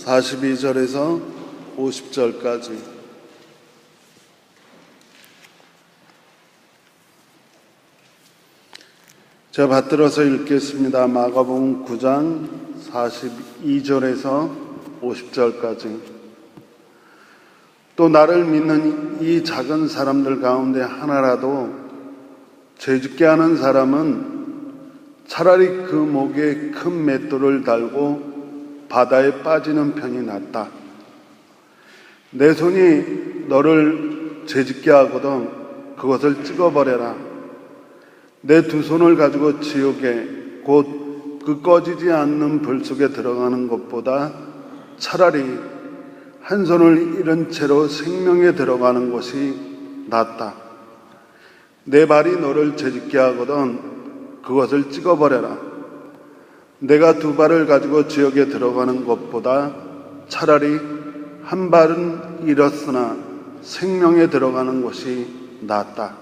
42절에서 50절까지. 제가 받들어서 읽겠습니다. 마가복음 9장 42절에서 50절까지. 또 나를 믿는 이 작은 사람들 가운데 하나라도 죄짓게 하는 사람은 차라리 그 목에 큰 맷돌을 달고 바다에 빠지는 편이 낫다. 내 손이 너를 죄짓게 하거든 그것을 찍어버려라. 내 두 손을 가지고 지옥에 곧 그 꺼지지 않는 불 속에 들어가는 것보다 차라리 한 손을 잃은 채로 생명에 들어가는 것이 낫다. 내 발이 너를 죄짓게 하거든 그것을 찍어버려라. 내가 두 발을 가지고 지옥에 들어가는 것보다 차라리 한 발은 잃었으나 생명에 들어가는 것이 낫다.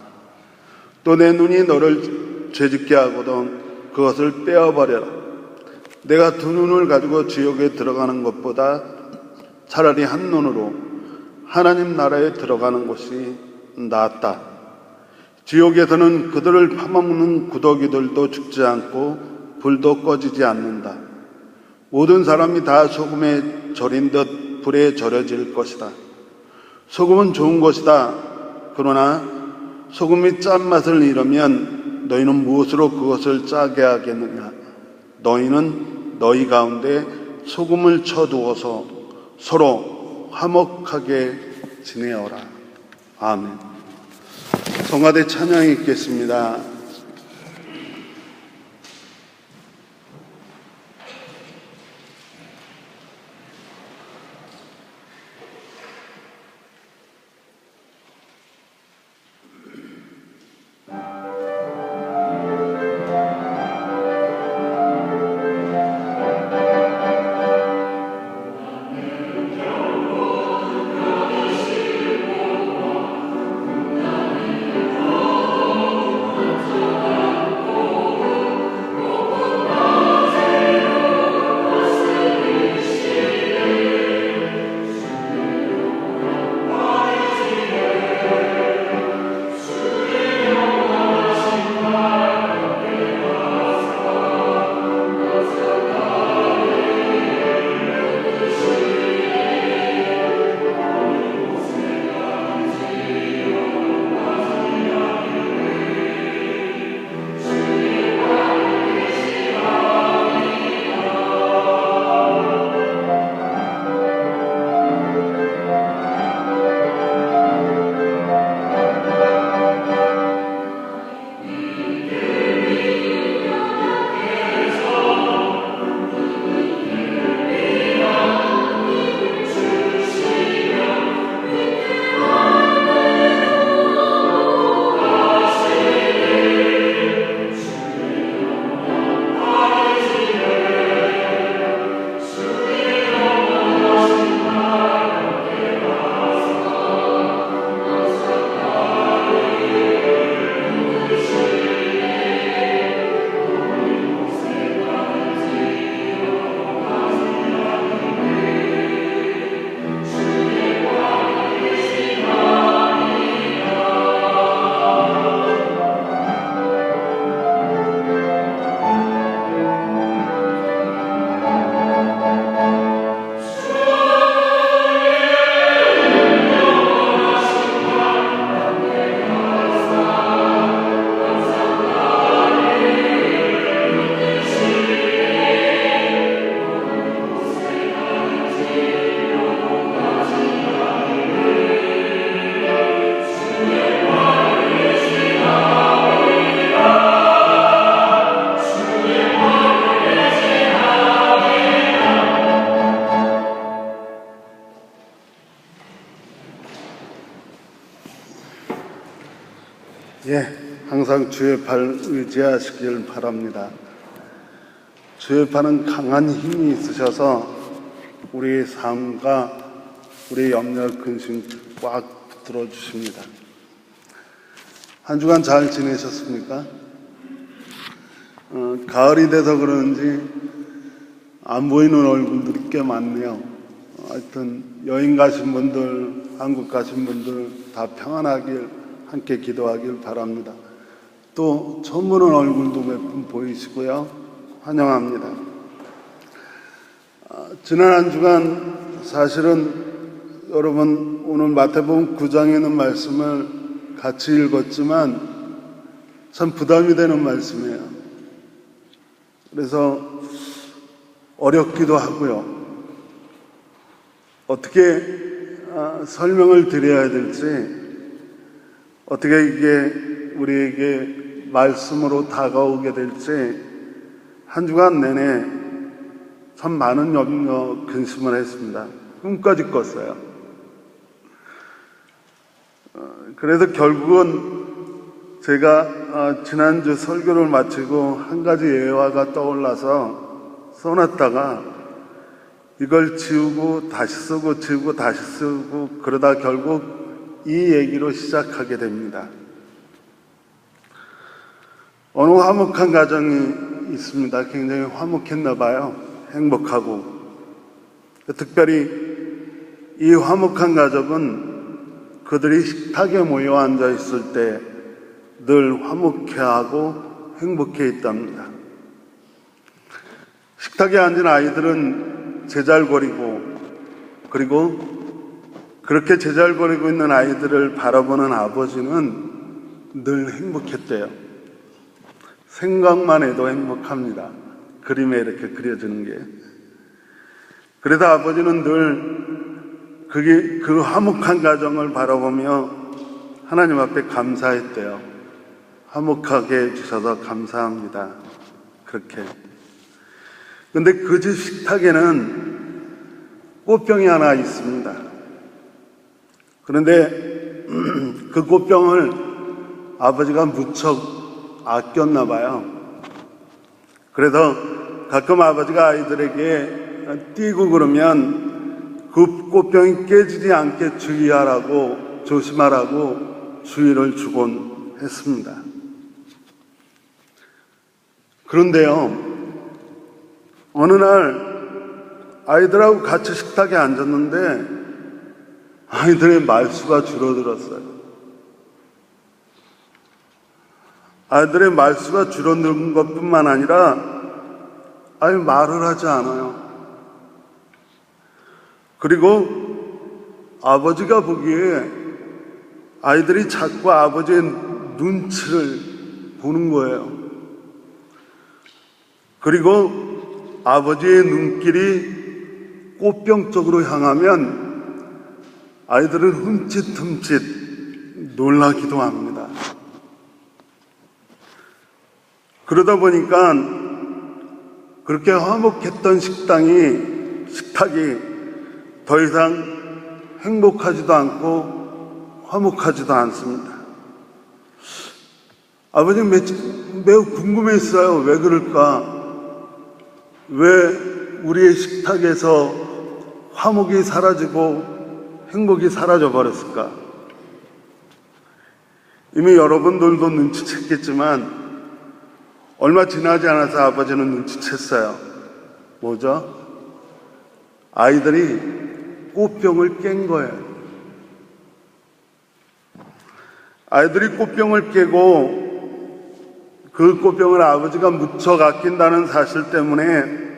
또 내 눈이 너를 죄짓게 하거든 그것을 빼어버려라. 내가 두 눈을 가지고 지옥에 들어가는 것보다 차라리 한 눈으로 하나님 나라에 들어가는 것이 낫다. 지옥에서는 그들을 파먹는 구더기들도 죽지 않고 불도 꺼지지 않는다. 모든 사람이 다 소금에 절인 듯 불에 절여질 것이다. 소금은 좋은 것이다. 그러나 소금이 짠맛을 잃으면 너희는 무엇으로 그것을 짜게 하겠느냐. 너희는 너희 가운데 소금을 쳐두어서 서로 화목하게 지내어라. 아멘. 성가대 찬양이 있겠습니다. 항상 주의 팔 의지하시길 바랍니다. 주의 팔은 강한 힘이 있으셔서 우리의 삶과 우리의 염려, 근심 꽉 붙들어 주십니다. 한 주간 잘 지내셨습니까? 가을이 돼서 그런지 안 보이는 얼굴들이 꽤 많네요. 하여튼 여행 가신 분들, 한국 가신 분들 다 평안하길 함께 기도하길 바랍니다. 또 처음 보는 얼굴도 몇 분 보이시고요. 환영합니다. 지난 한 주간 사실은 여러분 오늘 마태복음 9장에 있는 말씀을 같이 읽었지만 참 부담이 되는 말씀이에요. 그래서 어렵기도 하고요. 어떻게 설명을 드려야 될지, 어떻게 이게 우리에게 말씀으로 다가오게 될지 한 주간 내내 참 많은 염려, 근심을 했습니다. 꿈까지 꿨어요. 그래서 결국은 제가 지난주 설교를 마치고 한 가지 예화가 떠올라서 써놨다가 이걸 지우고 다시 쓰고 지우고 다시 쓰고 그러다 결국 이 얘기로 시작하게 됩니다. 어느 화목한 가정이 있습니다. 굉장히 화목했나 봐요. 행복하고. 특별히 이 화목한 가족은 그들이 식탁에 모여 앉아 있을 때 늘 화목해하고 행복해 있답니다. 식탁에 앉은 아이들은 제잘거리고, 그리고 그렇게 제잘거리고 있는 아이들을 바라보는 아버지는 늘 행복했대요. 생각만 해도 행복합니다. 그림에 이렇게 그려지는 게. 그래서 아버지는 늘 그 화목한 가정을 바라보며 하나님 앞에 감사했대요. 화목하게 해주셔서 감사합니다. 그렇게. 근데 그 집 식탁에는 꽃병이 하나 있습니다. 그런데 그 꽃병을 아버지가 무척 아꼈나 봐요. 그래서 가끔 아버지가 아이들에게 띄고 그러면 그 꽃병이 깨지지 않게 주의하라고, 조심하라고 주의를 주곤 했습니다. 그런데요, 어느 날 아이들하고 같이 식탁에 앉았는데 아이들의 말수가 줄어들었어요. 아이들의 말수가 줄어든 것뿐만 아니라 아예 말을 하지 않아요. 그리고 아버지가 보기에 아이들이 자꾸 아버지의 눈치를 보는 거예요. 그리고 아버지의 눈길이 꽃병 쪽으로 향하면 아이들은 흠칫흠칫 놀라기도 합니다. 그러다 보니까 그렇게 화목했던 식탁이 더 이상 행복하지도 않고 화목하지도 않습니다. 아버지는 매우 궁금했어요. 왜 그럴까? 왜 우리의 식탁에서 화목이 사라지고 행복이 사라져 버렸을까? 이미 여러분들도 눈치챘겠지만 얼마 지나지 않아서 아버지는 눈치챘어요. 뭐죠? 아이들이 꽃병을 깬 거예요. 아이들이 꽃병을 깨고 그 꽃병을 아버지가 무척 아낀다는 사실 때문에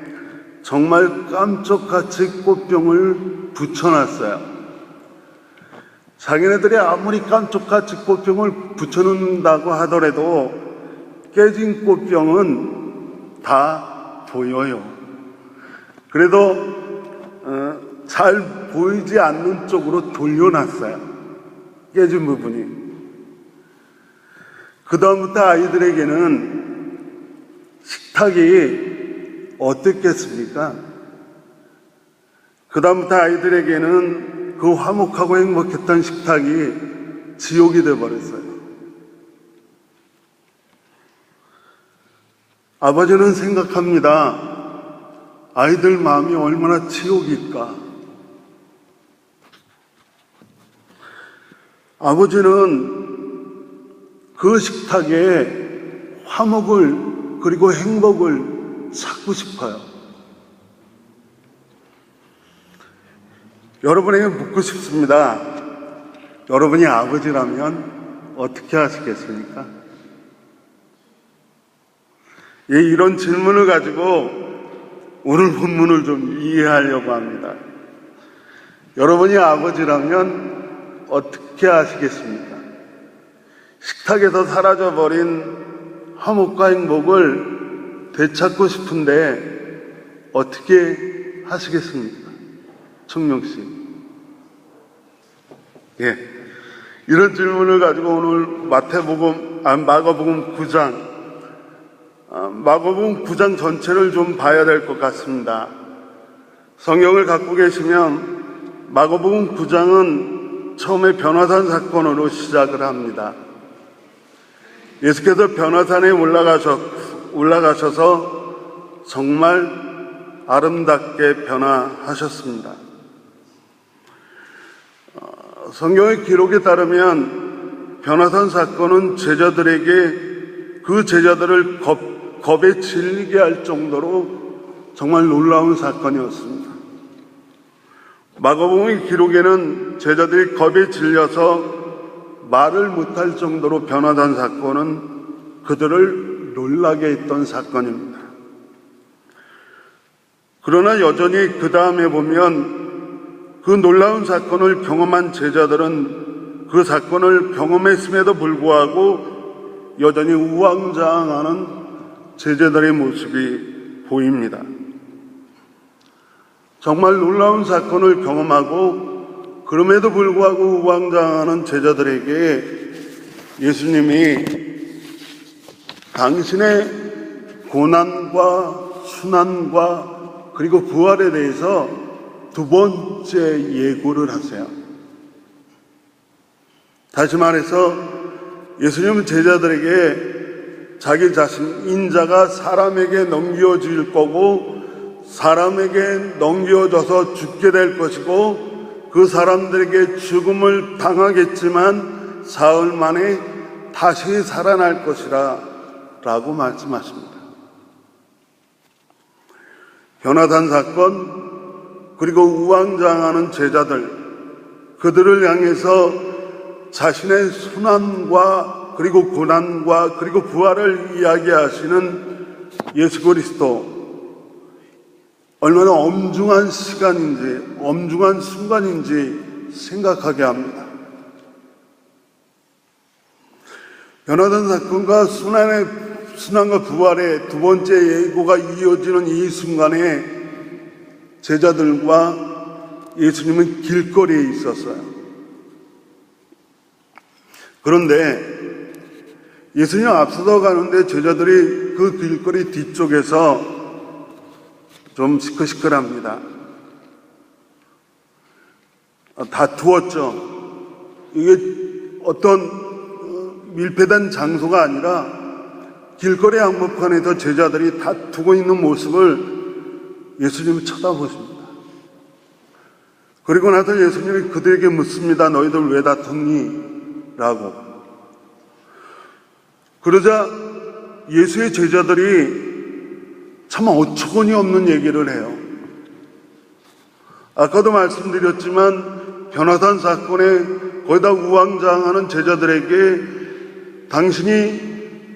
정말 깜짝같이 꽃병을 붙여놨어요. 자기네들이 아무리 깜짝같이 꽃병을 붙여놓는다고 하더라도 깨진 꽃병은 다 보여요. 그래도 잘 보이지 않는 쪽으로 돌려놨어요. 깨진 부분이. 그 다음부터 아이들에게는 식탁이 어땠겠습니까? 그 다음부터 아이들에게는 그 화목하고 행복했던 식탁이 지옥이 되어버렸어요. 아버지는 생각합니다. 아이들 마음이 얼마나 지옥일까? 아버지는 그 식탁에 화목을 그리고 행복을 찾고 싶어요. 여러분에게 묻고 싶습니다. 여러분이 아버지라면 어떻게 하시겠습니까? 예, 이런 질문을 가지고 오늘 본문을 좀 이해하려고 합니다. 여러분이 아버지라면 어떻게 하시겠습니까? 식탁에서 사라져버린 화목과 행복을 되찾고 싶은데 어떻게 하시겠습니까? 청룡씨. 예, 이런 질문을 가지고 오늘 마가복음 9장 전체를 좀 봐야 될 것 같습니다. 성경을 갖고 계시면 마가복음 9장은 처음에 변화산 사건으로 시작을 합니다. 예수께서 변화산에 올라가셔서 정말 아름답게 변화하셨습니다. 성경의 기록에 따르면 변화산 사건은 제자들에게 그 제자들을 겁에 질리게 할 정도로 정말 놀라운 사건이었습니다. 마가복음의 기록에는 제자들이 겁에 질려서 말을 못할 정도로 변화된 사건은 그들을 놀라게 했던 사건입니다. 그러나 여전히 그 다음에 보면 그 놀라운 사건을 경험한 제자들은 그 사건을 경험했음에도 불구하고 여전히 우왕좌왕하는 제자들의 모습이 보입니다. 정말 놀라운 사건을 경험하고 그럼에도 불구하고 우왕좌왕하는 제자들에게 예수님이 당신의 고난과 순환과 그리고 부활에 대해서 두 번째 예고를 하세요. 다시 말해서 예수님은 제자들에게 자기 자신 인자가 사람에게 넘겨질 거고 사람에게 넘겨져서 죽게 될 것이고 그 사람들에게 죽음을 당하겠지만 사흘 만에 다시 살아날 것이라 라고 말씀하십니다. 변화산 사건 그리고 우왕좌왕하는 제자들, 그들을 향해서 자신의 순환과 그리고 고난과 그리고 부활을 이야기하시는 예수 그리스도, 얼마나 엄중한 시간인지 엄중한 순간인지 생각하게 합니다. 변화된 사건과 순환과 부활의 두 번째 예고가 이어지는 이 순간에 제자들과 예수님은 길거리에 있었어요. 그런데 예수님 앞서서 가는데 제자들이 그 길거리 뒤쪽에서 좀 시끌시끌합니다. 다투었죠. 이게 어떤 밀폐된 장소가 아니라 길거리 한복판에서 제자들이 다투고 있는 모습을 예수님이 쳐다보십니다. 그리고 나서 예수님이 그들에게 묻습니다. 너희들 왜 다퉜니? 라고. 그러자 예수의 제자들이 참 어처구니 없는 얘기를 해요. 아까도 말씀드렸지만 변화산 사건에 거의 다 우왕좌왕하는 제자들에게 당신이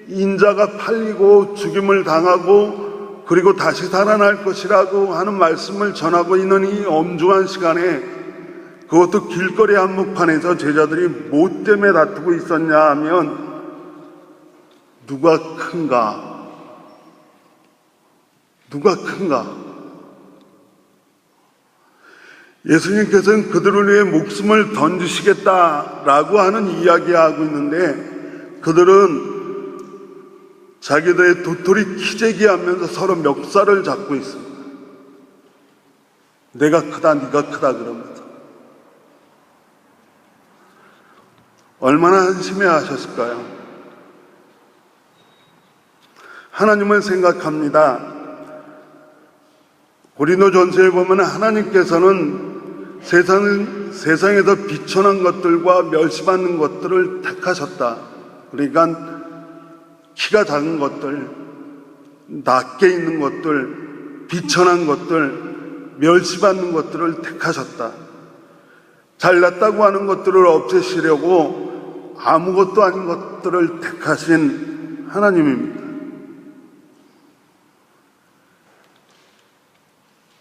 인자가 팔리고 죽임을 당하고 그리고 다시 살아날 것이라고 하는 말씀을 전하고 있는 이 엄중한 시간에 그것도 길거리 한복판에서 제자들이 뭐 때문에 다투고 있었냐 하면 누가 큰가? 누가 큰가? 예수님께서는 그들을 위해 목숨을 던지시겠다라고 하는 이야기하고 있는데 그들은 자기들의 도토리 키재기 하면서 서로 멱살을 잡고 있습니다. 내가 크다, 네가 크다 그러면서. 얼마나 한심해 하셨을까요? 하나님을 생각합니다. 고린도전서에 보면 하나님께서는 세상에서 비천한 것들과 멸시받는 것들을 택하셨다. 그러니까 키가 작은 것들, 낮게 있는 것들, 비천한 것들, 멸시받는 것들을 택하셨다. 잘났다고 하는 것들을 없애시려고 아무것도 아닌 것들을 택하신 하나님입니다.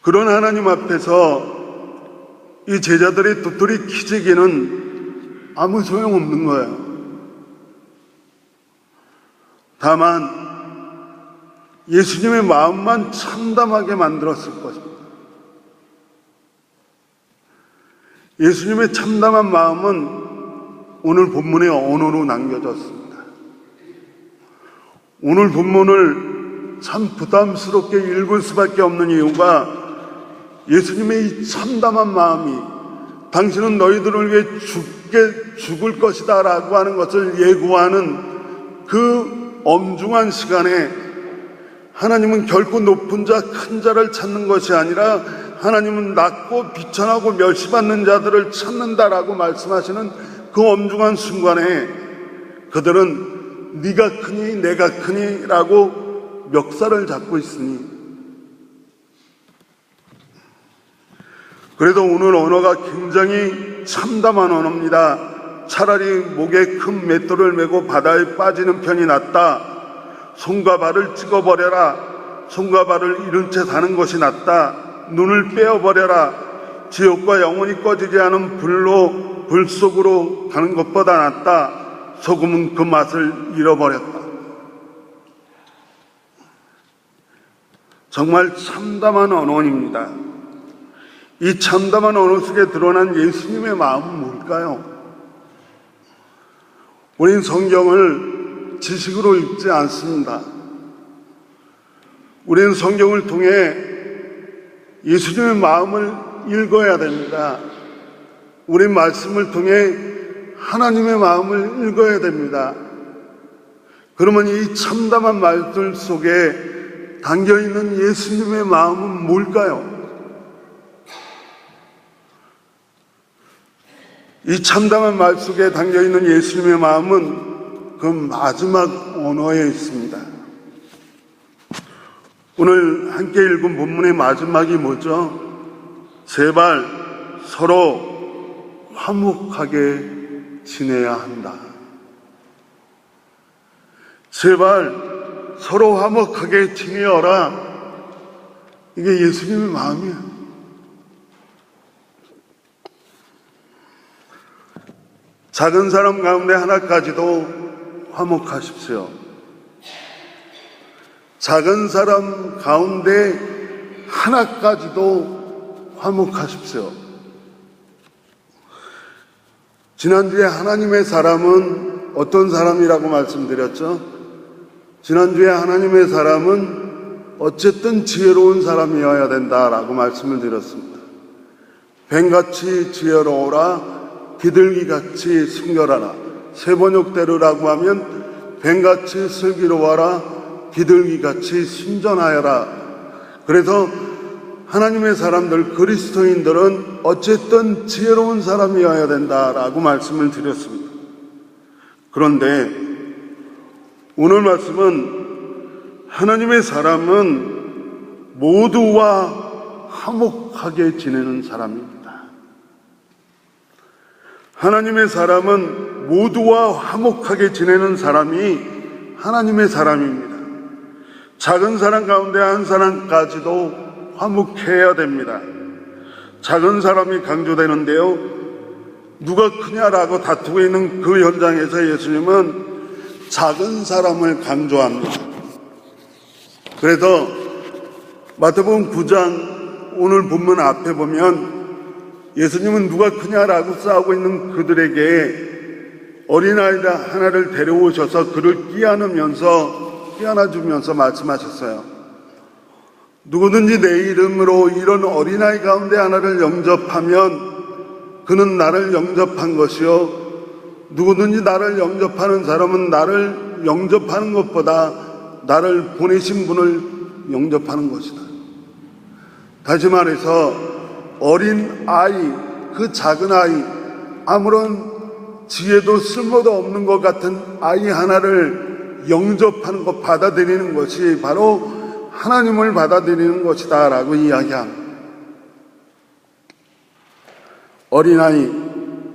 그런 하나님 앞에서 이 제자들의 도토리 키재기는 아무 소용없는 거예요. 다만 예수님의 마음만 참담하게 만들었을 것입니다. 예수님의 참담한 마음은 오늘 본문의 언어로 남겨졌습니다. 오늘 본문을 참 부담스럽게 읽을 수밖에 없는 이유가 예수님의 이 참담한 마음이 당신은 너희들을 위해 죽을 것이다 라고 하는 것을 예고하는 그 엄중한 시간에 하나님은 결코 높은 자, 큰 자를 찾는 것이 아니라 하나님은 낮고 비천하고 멸시받는 자들을 찾는다라고 말씀하시는 그 엄중한 순간에 그들은 네가 크니 내가 크니 라고 멱살을 잡고 있으니, 그래도 오늘 언어가 굉장히 참담한 언어입니다. 차라리 목에 큰 맷돌을 메고 바다에 빠지는 편이 낫다. 손과 발을 찍어버려라. 손과 발을 잃은 채 사는 것이 낫다. 눈을 빼어버려라. 지옥과 영원히 꺼지지 않은 불 속으로 가는 것보다 낫다. 소금은 그 맛을 잃어버렸다. 정말 참담한 언어입니다. 이 참담한 언어 속에 드러난 예수님의 마음은 뭘까요? 우린 성경을 지식으로 읽지 않습니다. 우리는 성경을 통해 예수님의 마음을 읽어야 됩니다. 우린 말씀을 통해 하나님의 마음을 읽어야 됩니다. 그러면 이 참담한 말들 속에 담겨있는 예수님의 마음은 뭘까요? 이 참담한 말 속에 담겨있는 예수님의 마음은 그 마지막 언어에 있습니다. 오늘 함께 읽은 본문의 마지막이 뭐죠? 제발 서로 화목하게 지내야 한다. 제발 서로 화목하게 지내어라. 이게 예수님의 마음이에요. 작은 사람 가운데 하나까지도 화목하십시오. 작은 사람 가운데 하나까지도 화목하십시오. 지난주에 하나님의 사람은 어떤 사람이라고 말씀드렸죠? 지난주에 하나님의 사람은 어쨌든 지혜로운 사람이어야 된다라고 말씀을 드렸습니다. 뱀같이 지혜로워라, 비둘기같이 순결하라. 세번역대로라고 하면 뱀같이 슬기로워라, 비둘기같이 순전하여라. 그래서 하나님의 사람들, 그리스도인들은 어쨌든 지혜로운 사람이어야 된다라고 말씀을 드렸습니다. 그런데 오늘 말씀은 하나님의 사람은 모두와 화목하게 지내는 사람입니다. 하나님의 사람은 모두와 화목하게 지내는 사람이 하나님의 사람입니다. 작은 사람 가운데 한 사람까지도 화목해야 됩니다. 작은 사람이 강조되는데요, 누가 크냐라고 다투고 있는 그 현장에서 예수님은 작은 사람을 강조합니다. 그래서 마태복음 9장 오늘 본문 앞에 보면 예수님은 누가 크냐라고 싸우고 있는 그들에게 어린아이 하나를 데려오셔서 그를 끼안아주면서 말씀하셨어요. 누구든지 내 이름으로 이런 어린아이 가운데 하나를 영접하면 그는 나를 영접한 것이요, 누구든지 나를 영접하는 사람은 나를 영접하는 것보다 나를 보내신 분을 영접하는 것이다. 다시 말해서 어린 아이, 그 작은 아이, 아무런 지혜도 쓸모도 없는 것 같은 아이 하나를 영접하는 것, 받아들이는 것이 바로 하나님을 받아들이는 것이다 라고 이야기합니다. 어린아이,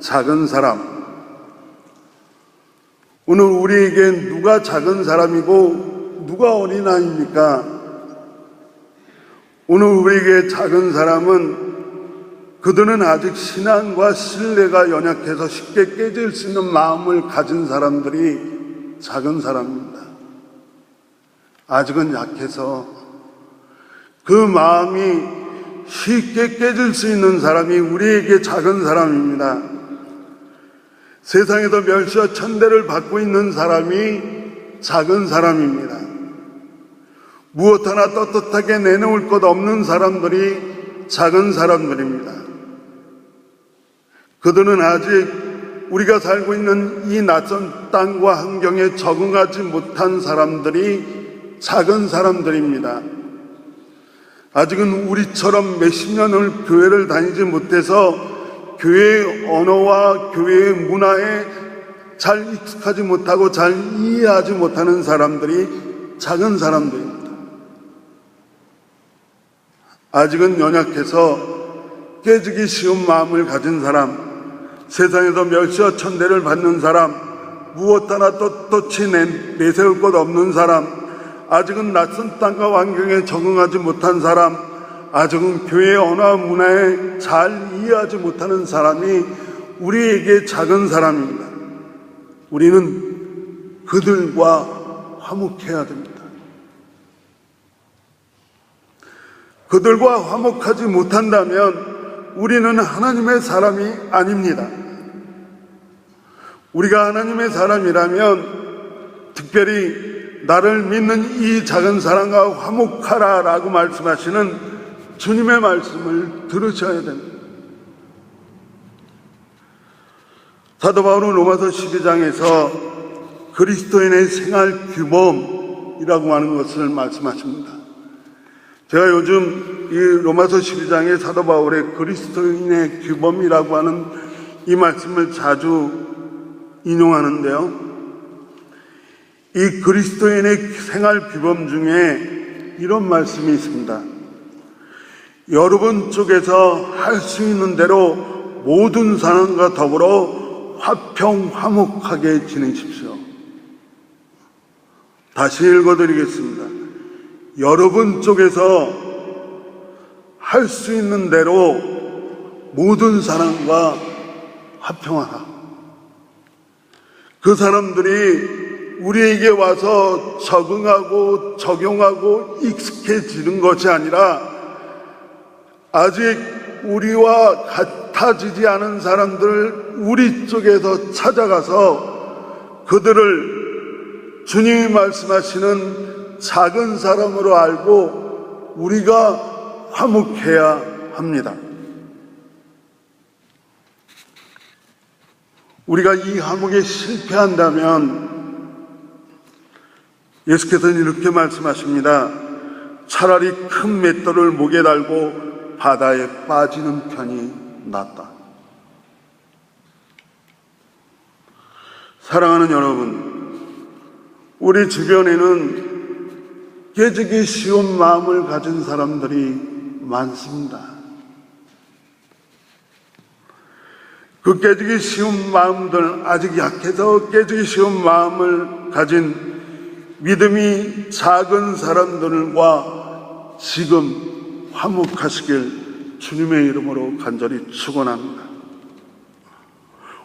작은 사람. 오늘 우리에게 누가 작은 사람이고 누가 어린아이입니까? 오늘 우리에게 작은 사람은 그들은 아직 신앙과 신뢰가 연약해서 쉽게 깨질 수 있는 마음을 가진 사람들이 작은 사람입니다. 아직은 약해서 그 마음이 쉽게 깨질 수 있는 사람이 우리에게 작은 사람입니다. 세상에서 멸시와 천대를 받고 있는 사람이 작은 사람입니다. 무엇 하나 떳떳하게 내놓을 것 없는 사람들이 작은 사람들입니다. 그들은 아직 우리가 살고 있는 이 낯선 땅과 환경에 적응하지 못한 사람들이 작은 사람들입니다. 아직은 우리처럼 몇십 년을 교회를 다니지 못해서 교회의 언어와 교회의 문화에 잘 익숙하지 못하고 잘 이해하지 못하는 사람들이 작은 사람들입니다. 아직은 연약해서 깨지기 쉬운 마음을 가진 사람, 세상에서 멸시와 천대를 받는 사람, 무엇 하나 떳떳이 내세울 것 없는 사람, 아직은 낯선 땅과 환경에 적응하지 못한 사람, 아직은 교회의 언어와 문화에 잘 이해하지 못하는 사람이 우리에게 작은 사람입니다. 우리는 그들과 화목해야 됩니다. 그들과 화목하지 못한다면 우리는 하나님의 사람이 아닙니다. 우리가 하나님의 사람이라면 특별히 나를 믿는 이 작은 사람과 화목하라 라고 말씀하시는 주님의 말씀을 들으셔야 됩니다. 사도 바울은 로마서 12장에서 그리스도인의 생활 규범이라고 하는 것을 말씀하십니다. 제가 요즘 이 로마서 12장의 사도 바울의 그리스도인의 규범이라고 하는 이 말씀을 자주 인용하는데요. 이 그리스도인의 생활 규범 중에 이런 말씀이 있습니다. 여러분 쪽에서 할 수 있는 대로 모든 사람과 더불어 화평화목하게 지내십시오. 다시 읽어드리겠습니다. 여러분 쪽에서 할 수 있는 대로 모든 사람과 화평하라. 그 사람들이 우리에게 와서 적응하고 적용하고 익숙해지는 것이 아니라 아직 우리와 같아지지 않은 사람들을 우리 쪽에서 찾아가서 그들을 주님이 말씀하시는 작은 사람으로 알고 우리가 화목해야 합니다. 우리가 이 화목에 실패한다면 예수께서는 이렇게 말씀하십니다. 차라리 큰 맷돌을 목에 달고 바다에 빠지는 편이 낫다. 사랑하는 여러분, 우리 주변에는 깨지기 쉬운 마음을 가진 사람들이 많습니다. 그 깨지기 쉬운 마음들, 아직 약해서 깨지기 쉬운 마음을 가진 믿음이 작은 사람들과 지금 화목하시길 주님의 이름으로 간절히 축원합니다.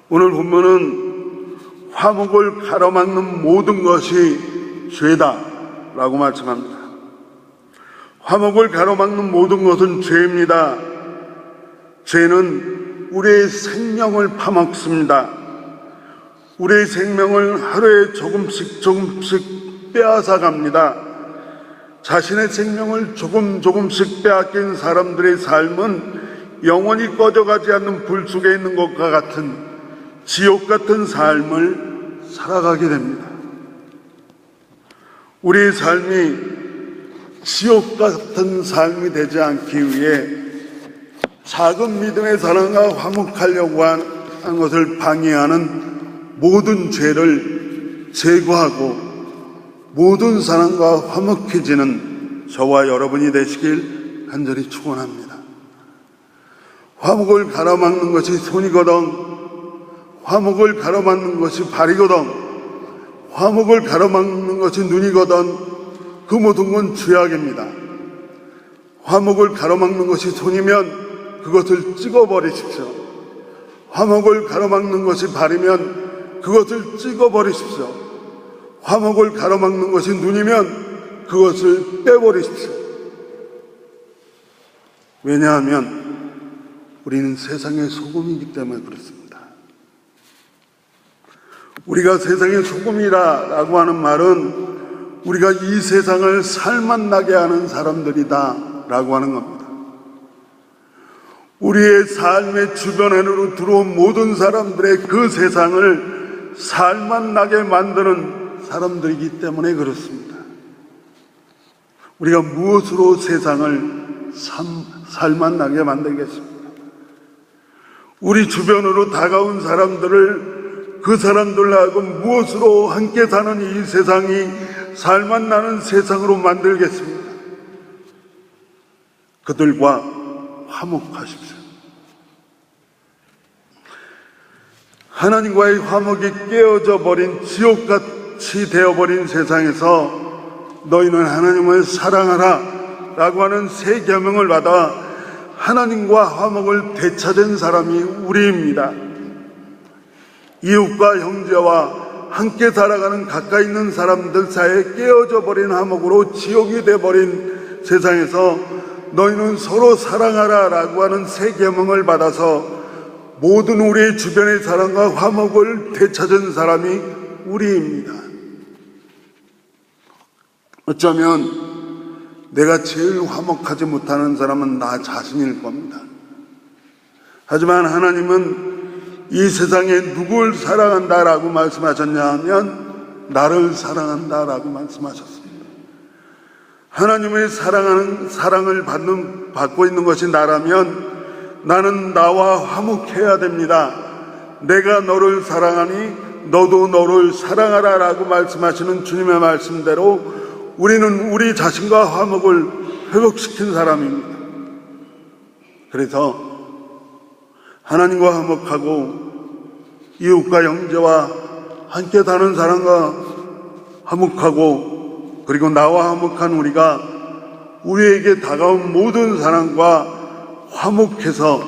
오늘 본문은 화목을 가로막는 모든 것이 죄다라고 말씀합니다. 화목을 가로막는 모든 것은 죄입니다. 죄는 우리의 생명을 파먹습니다. 우리의 생명을 하루에 조금씩 빼앗아 갑니다. 자신의 생명을 조금씩 빼앗긴 사람들의 삶은 영원히 꺼져가지 않는 불 속에 있는 것과 같은 지옥 같은 삶을 살아가게 됩니다. 우리의 삶이 지옥 같은 삶이 되지 않기 위해 작은 믿음의 사랑과 화목하려고 하는 것을 방해하는 모든 죄를 제거하고 모든 사람과 화목해지는 저와 여러분이 되시길 간절히 축원합니다. 화목을 가로막는 것이 손이거든 화목을 가로막는 것이 발이거든 화목을 가로막는 것이 눈이거든 그 모든 건 죄악입니다. 화목을 가로막는 것이 손이면 그것을 찍어버리십시오. 화목을 가로막는 것이 발이면 그것을 찍어버리십시오. 화목을 가로막는 것이 눈이면 그것을 빼버리십시오. 왜냐하면 우리는 세상의 소금이기 때문에 그렇습니다. 우리가 세상의 소금이라고 하는 말은 우리가 이 세상을 살맛나게 하는 사람들이다 라고 하는 겁니다. 우리의 삶의 주변으로 들어온 모든 사람들의 그 세상을 살맛나게 만드는 사람들이기 때문에 그렇습니다. 우리가 무엇으로 세상을 살맛나게 만들겠습니까? 우리 주변으로 다가온 사람들을 그 사람들로 하여금 무엇으로 함께 사는 이 세상이 살맛나는 세상으로 만들겠습니다. 그들과 화목하십시오. 하나님과의 화목이 깨어져 버린 지옥같이 되어버린 세상에서 너희는 하나님을 사랑하라 라고 하는 새 계명을 받아 하나님과 화목을 되찾은 사람이 우리입니다. 이웃과 형제와 함께 살아가는 가까이 있는 사람들 사이에 깨어져 버린 화목으로 지옥이 되어버린 세상에서 너희는 서로 사랑하라 라고 하는 새 계명을 받아서 모든 우리 주변의 사랑과 화목을 되찾은 사람이 우리입니다. 어쩌면 내가 제일 화목하지 못하는 사람은 나 자신일 겁니다. 하지만 하나님은 이 세상에 누굴 사랑한다라고 말씀하셨냐 하면 나를 사랑한다라고 말씀하셨습니다. 하나님의 사랑을 받고 있는 것이 나라면 나는 나와 화목해야 됩니다. 내가 너를 사랑하니 너도 너를 사랑하라 라고 말씀하시는 주님의 말씀대로 우리는 우리 자신과 화목을 회복시킨 사람입니다. 그래서 하나님과 화목하고 이웃과 형제와 함께 사는 사람과 화목하고 그리고 나와 화목한 우리가 우리에게 다가온 모든 사람과 화목해서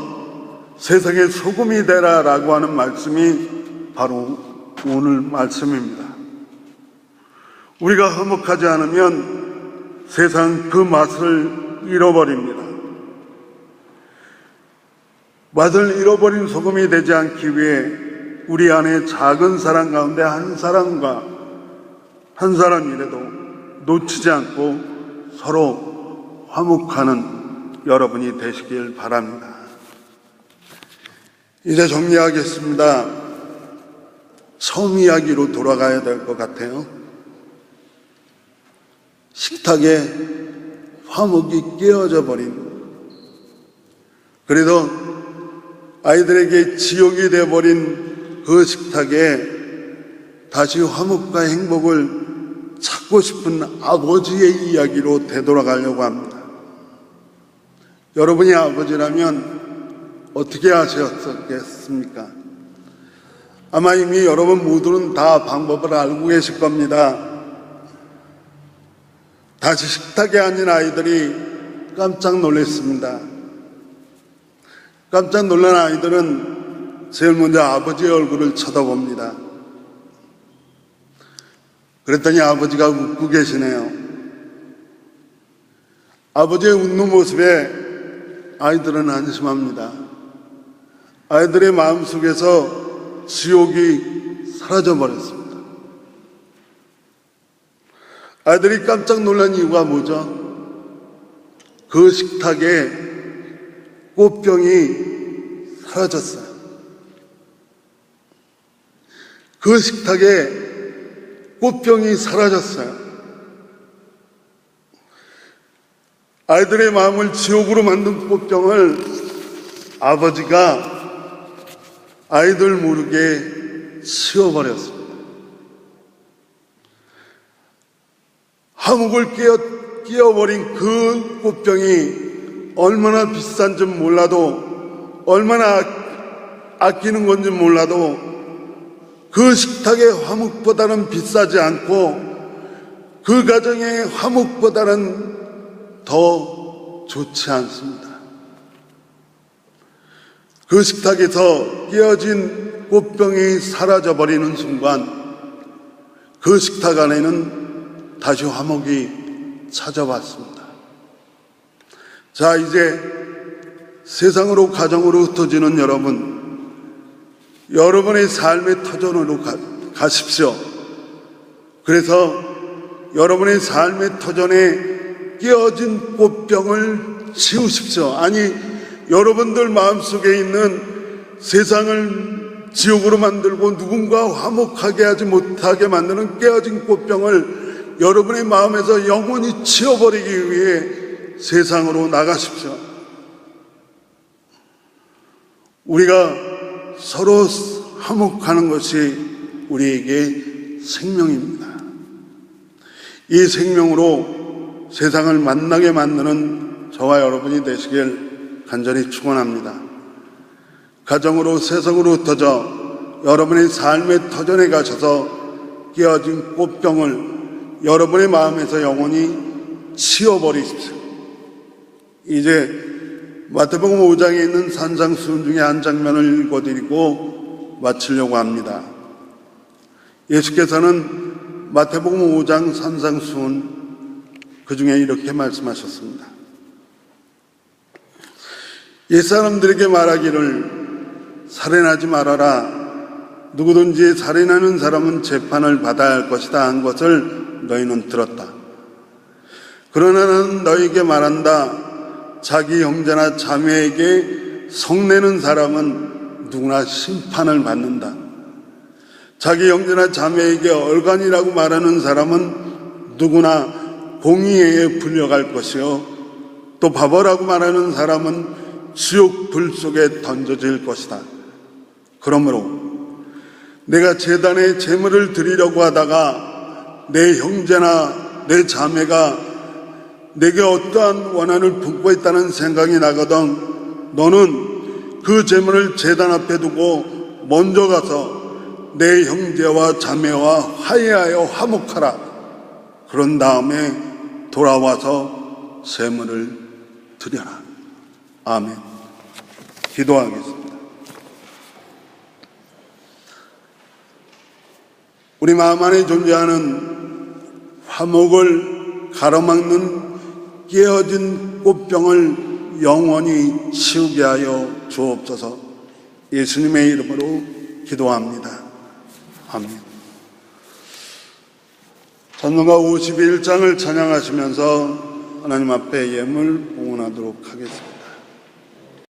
세상의 소금이 되라 라고 하는 말씀이 바로 오늘 말씀입니다. 우리가 화목하지 않으면 세상 그 맛을 잃어버립니다. 맛을 잃어버린 소금이 되지 않기 위해 우리 안에 작은 사람 가운데 한 사람이라도 놓치지 않고 서로 화목하는 여러분이 되시길 바랍니다. 이제 정리하겠습니다. 처음 이야기로 돌아가야 될 것 같아요. 식탁에 화목이 깨어져 버린, 그래도 아이들에게 지옥이 되어버린 그 식탁에 다시 화목과 행복을 찾고 싶은 아버지의 이야기로 되돌아가려고 합니다. 여러분이 아버지라면 어떻게 하셨겠습니까? 아마 이미 여러분 모두는 다 방법을 알고 계실 겁니다. 다시 식탁에 앉은 아이들이 깜짝 놀랐습니다. 깜짝 놀란 아이들은 제일 먼저 아버지의 얼굴을 쳐다봅니다. 그랬더니 아버지가 웃고 계시네요. 아버지의 웃는 모습에 아이들은 안심합니다. 아이들의 마음속에서 지옥이 사라져버렸습니다. 아이들이 깜짝 놀란 이유가 뭐죠? 그 식탁에 꽃병이 사라졌어요. 그 식탁에 꽃병이 사라졌어요. 아이들의 마음을 지옥으로 만든 꽃병을 아버지가 아이들 모르게 치워버렸습니다. 화목을 끼워버린 그 꽃병이 얼마나 비싼지 몰라도, 얼마나 아끼는 건지 몰라도 그 식탁의 화목보다는 비싸지 않고 그 가정의 화목보다는 더 좋지 않습니다. 그 식탁에서 깨어진 꽃병이 사라져버리는 순간 그 식탁 안에는 다시 화목이 찾아왔습니다. 자, 이제 세상으로 가정으로 흩어지는 여러분의 삶의 터전으로 가십시오. 그래서 여러분의 삶의 터전에 깨어진 꽃병을 치우십시오. 아니, 여러분들 마음속에 있는 세상을 지옥으로 만들고 누군가 화목하게 하지 못하게 만드는 깨어진 꽃병을 여러분의 마음에서 영원히 치워버리기 위해 세상으로 나가십시오. 우리가 서로 화목하는 것이 우리에게 생명입니다. 이 생명으로 세상을 만나게 만드는 저와 여러분이 되시길 간절히 축원합니다. 가정으로 세상으로 흩어져 여러분의 삶의 터전에 가셔서 깨어진 꽃병을 여러분의 마음에서 영원히 치워버리십시오. 이제 마태복음 5장에 있는 산상수훈 중에 한 장면을 읽어드리고 마치려고 합니다. 예수께서는 마태복음 5장 산상수훈 그 중에 이렇게 말씀하셨습니다. 옛사람들에게 말하기를 살인하지 말아라. 누구든지 살인하는 사람은 재판을 받아야 할 것이다 한 것을 너희는 들었다. 그러나 나는 너희에게 말한다. 자기 형제나 자매에게 성내는 사람은 누구나 심판을 받는다. 자기 형제나 자매에게 얼간이라고 말하는 사람은 누구나 공의회에 불려갈 것이요 또 바보라고 말하는 사람은 지옥 불 속에 던져질 것이다. 그러므로 내가 제단에 제물을 드리려고 하다가 내 형제나 내 자매가 내게 어떠한 원한을 품고 있다는 생각이 나거든 너는 그 제물을 제단 앞에 두고 먼저 가서 내 형제와 자매와 화해하여 화목하라. 그런 다음에 돌아와서 제물을 드려라. 아멘. 기도하겠습니다. 우리 마음 안에 존재하는 화목을 가로막는 깨어진 꽃병을 영원히 치우게 하여 주옵소서. 예수님의 이름으로 기도합니다. 아멘. 찬송가 51장을 찬양하시면서 하나님 앞에 예물 봉헌하도록 하겠습니다.